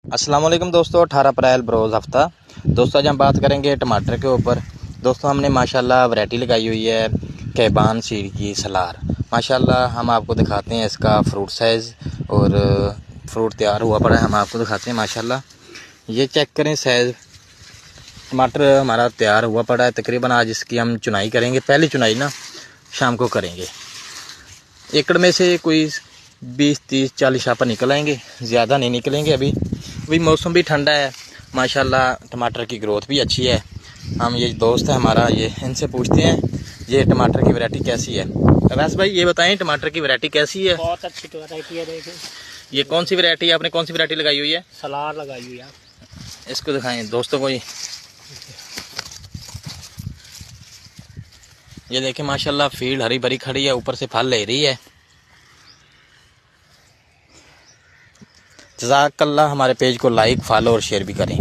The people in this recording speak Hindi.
अस्सलाम वालेकुम दोस्तों, 18 अप्रैल बरोज़ हफ़्ता। दोस्तों आज हम बात करेंगे टमाटर के ऊपर। दोस्तों हमने माशाल्लाह वैरायटी लगाई हुई है कैबान सीड की सलार। माशाल्लाह हम आपको दिखाते हैं इसका फ्रूट साइज़ और फ्रूट तैयार हुआ पड़ा है, हम आपको दिखाते हैं। माशाल्लाह ये चेक करें साइज़। टमाटर हमारा तैयार हुआ पड़ा है। तकरीबन आज इसकी हम चुनाई करेंगे, पहली चुनाई ना शाम को करेंगे। एकड़ में से कोई 20-30-40 शापर निकल आएंगे, ज़्यादा नहीं निकलेंगे। अभी मौसम भी ठंडा है, माशाल्लाह टमाटर की ग्रोथ भी अच्छी है। हम ये दोस्त है हमारा, ये इनसे पूछते हैं ये टमाटर की वैरायटी कैसी है। अवैस भाई ये बताएं टमाटर की वैरायटी कैसी है? बहुत अच्छी वैरायटी है। देखें ये कौन सी वैरायटी है, आपने कौन सी वैरायटी लगाई हुई है? सलार लगाई हुई है। इसको दिखाएं दोस्तों को। ये देखें माशाल्लाह फील्ड हरी भरी खड़ी है, ऊपर से फल ले रही है। जज़ाकल्लाह। हमारे पेज को लाइक, फॉलो और शेयर भी करें।